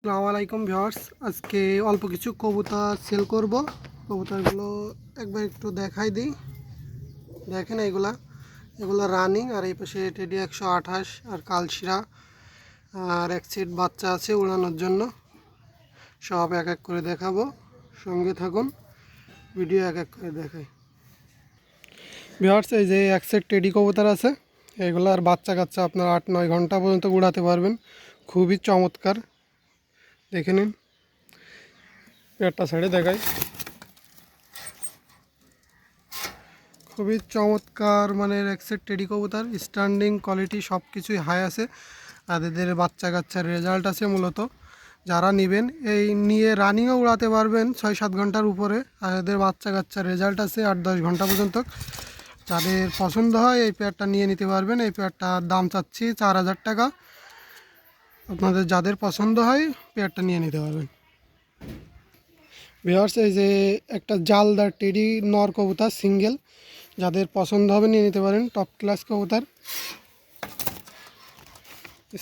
আসসালামু আলাইকুম ভিউয়ার্স। আজকে অল্প কিছু কবুতর সেল করব। কবুতরগুলো একবার একটু দেখাই দিই। দেখেন এগুলো রানিং, আর এই পাশে টেডি 128 আর কালশিরা আর এক সেট বাচ্চা আছে উড়ানোর জন্য। সব এক এক করে দেখাবো, সঙ্গে থাকুন, ভিডিও এক এক করে দেখাই। ভিউয়ার্স, এই যে এক সেট টেডি কবুতর আছে, এগুলার বাচ্চা কাচ্চা আপনার 8-9 ঘন্টা পর্যন্ত উড়াতে পারবেন। খুবই চমৎকার, দেখে নিন। একটা সাইডে দেখাই, খুবই চমৎকার মানের এক সেট টেডি কবুতর। স্ট্যান্ডিং কোয়ালিটি সব কিছুই হাই আছে, আর এদের বাচ্চা কাচ্চার রেজাল্ট আছে। মূলত যারা নেবেন এই নিয়ে রানিংও উড়াতে পারবেন 6-7 ঘন্টার উপরে, আর এদের বাচ্চা কাচ্চার রেজাল্ট আছে 8-10 ঘন্টা পর্যন্ত। যাদের পছন্দ হয় এই পেয়ারটা নিয়ে নিতে পারবেন। এই পেয়ারটার দাম চাচ্ছি 4000 টাকা। আপনাদের যাদের পছন্দ হয় পেয়ারটা নিয়ে নিতে পারবেন। ভিউয়ার্স, এই যে একটা জালদার টেডি নর কবুতর সিঙ্গেল, যাদের পছন্দ হবে নিয়ে নিতে পারেন। টপ ক্লাস কবুতর,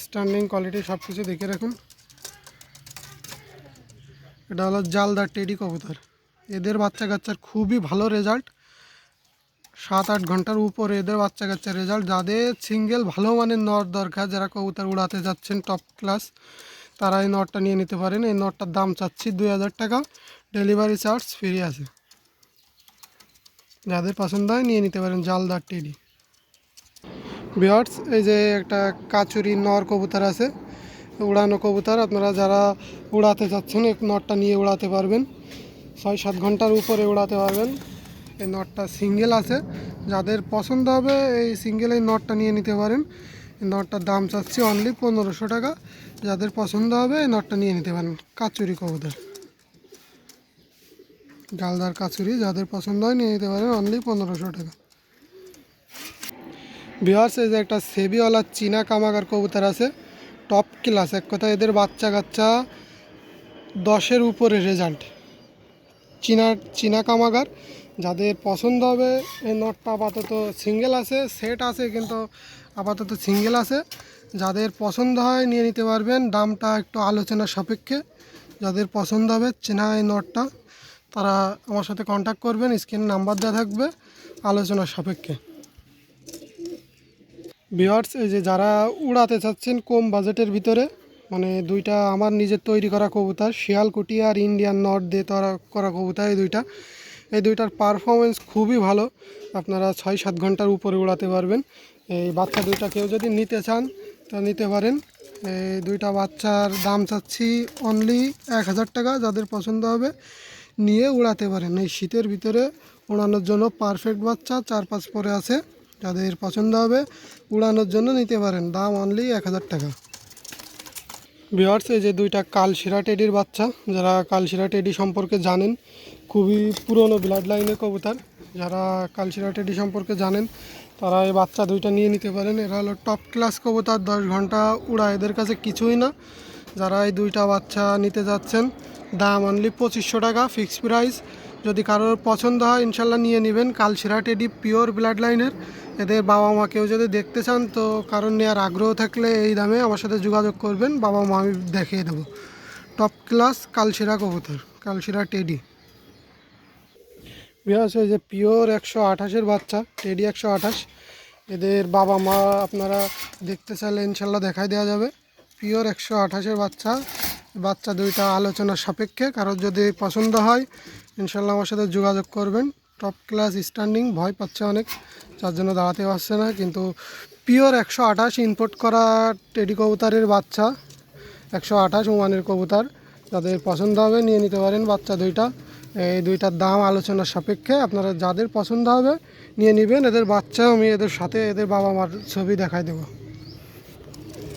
স্ট্যান্ডিং কোয়ালিটি সব কিছু দেখে রাখুন। এটা হলো জালদার টেডি কবুতর। এদের বাচ্চা কাচ্চার খুবই ভালো রেজাল্ট, 7-8 ঘন্টার উপরে এদের বাচ্চা কাচ্চার রেজাল্ট। যাদের সিঙ্গেল ভালো মানের নর দরকার, যারা কবুতর উড়াতে যাচ্ছেন টপ ক্লাস, তারা এই নটটা নিয়ে নিতে পারেন। এই নটটার দাম চাচ্ছি 2000 টাকা, ডেলিভারি চার্জ ফ্রি আছে। যাদের পছন্দ হয় নিয়ে নিতে পারেন জালদার টেডি। ভিউয়ার্স, এই যে একটা কাচুরি নর কবুতর আছে, উড়ানো কবুতর। আপনারা যারা উড়াতে চাচ্ছেন এই নটটা নিয়ে উড়াতে পারবেন, 6-7 ঘন্টার উপরে উড়াতে পারবেন। এই নটটা সিঙ্গেল আছে, যাদের পছন্দ হবে এই সিঙ্গেল এই নটটা নিয়ে নিতে পারেন। এই নটটার দাম চাচ্ছি অনলি 1500 টাকা। যাদের পছন্দ হবে এই নটটা নিয়ে নিতে পারেন। কাচুরি কবুতর, জালদার কাচুরি, যাদের পছন্দ হয় নিয়ে নিতে পারেন অনলি 1500 টাকা। ভিউয়ার্স, এই যে একটা সেবিওয়ালা চীনা কামাগার কবুতর আছে, টপ ক্লাস। এক কথা এদের বাচ্চা কাচ্চা 10-এর উপরে রেজাল্ট। চীনা কামাগার, যাদের পছন্দ হবে এই নটটা আপাতত সিঙ্গেল আছে, সেট আছে কিন্তু আপাতত সিঙ্গেল আছে। যাদের পছন্দ হয় নিয়ে নিতে পারবেন, দামটা একটু আলোচনা সাপেক্ষে। যাদের পছন্দ হবে চীনা এই নটটা, তারা আমার সাথে কন্ট্যাক্ট করবেন, স্ক্রিনে নাম্বার দেওয়া থাকবে, আলোচনা সাপেক্ষে। ভিউয়ার্স, এই যে যারা উড়াতে চাচ্ছেন কম বাজেটের ভিতরে, মানে দুইটা আমার নিজের তৈরি করা কবুতর, শিয়ালকুটি আর ইন্ডিয়ান নট দিয়ে তৈরি করা কবুতর। এই দুইটার পারফরমেন্স খুবই ভালো। আপনারা 6-7 ঘন্টার উপরে উড়াতে পারবেন। এই বাচ্চা দুইটা কেউ যদি নিতে চান তা নিতে পারেন। এই দুইটা বাচ্চার দাম চাচ্ছি অনলি 1000 টাকা। যাদের পছন্দ হবে নিয়ে উড়াতে পারেন। এই শীতের ভিতরে উড়ানোর জন্য পারফেক্ট বাচ্চা, 4-5 পরে আছে। যাদের পছন্দ হবে উড়ানোর জন্য নিতে পারেন, দাম অনলি 1000 টাকা। ভিউয়ার্স, এই যে দুইটা কালশিরা টেডির বাচ্চা। যারা কালশিরা টেডি সম্পর্কে জানেন, খুবই পুরনো ব্লাড লাইনের কবুতর, যারা কালশিরা টেডি সম্পর্কে জানেন তারা এই বাচ্চা দুইটা নিয়ে নিতে পারেন। এরা হলো টপ ক্লাস কবুতর, 10 ঘন্টা উড়া এদের কাছে কিছুই না। যারা এই দুইটা বাচ্চা নিতে যাচ্ছেন, দাম অনলি 2500 টাকা, ফিক্সড প্রাইস। যদি কারোর পছন্দ হয় ইনশাল্লাহ নিয়ে নেবেন। কালশিরা টেডি পিওর ব্লাড লাইনের। এদের বাবা মা কেউ যদি দেখতে চান, তো কারণ নেওয়ার আগ্রহ থাকলে এই দামে আমার সাথে যোগাযোগ করবেন, বাবা মা আমি দেখিয়ে দেবো। টপ ক্লাস কালশিরা কবুতর, কালশিরা টেডি। বিহার এই যে পিওর 128-এর বাচ্চা, টেডি 128। এদের বাবা মা আপনারা দেখতে চাইলে ইনশাল্লাহ দেখাই দেওয়া যাবে। পিওর 128-এর বাচ্চা। বাচ্চা দুইটা আলোচনার সাপেক্ষে, কারোর যদি পছন্দ হয় ইনশাল্লাহ আমার সাথে যোগাযোগ করবেন। টপ ক্লাস স্ট্যান্ডিং, ভয় পাচ্ছে অনেক, যার জন্য দাঁড়াতে পারছে না। কিন্তু পিওর 128 ইম্পোর্ট করা টেডি কবুতরের বাচ্চা, 128 ওমানের কবুতর। যাদের পছন্দ হবে নিয়ে নিতে পারেন বাচ্চা দুইটা। এই দুইটার দাম আলোচনার সাপেক্ষে, আপনারা যাদের পছন্দ হবে নিয়ে নেবেন। এদের বাচ্চা আমি এদের সাথে এদের বাবা মার ছবি দেখাই দেবো।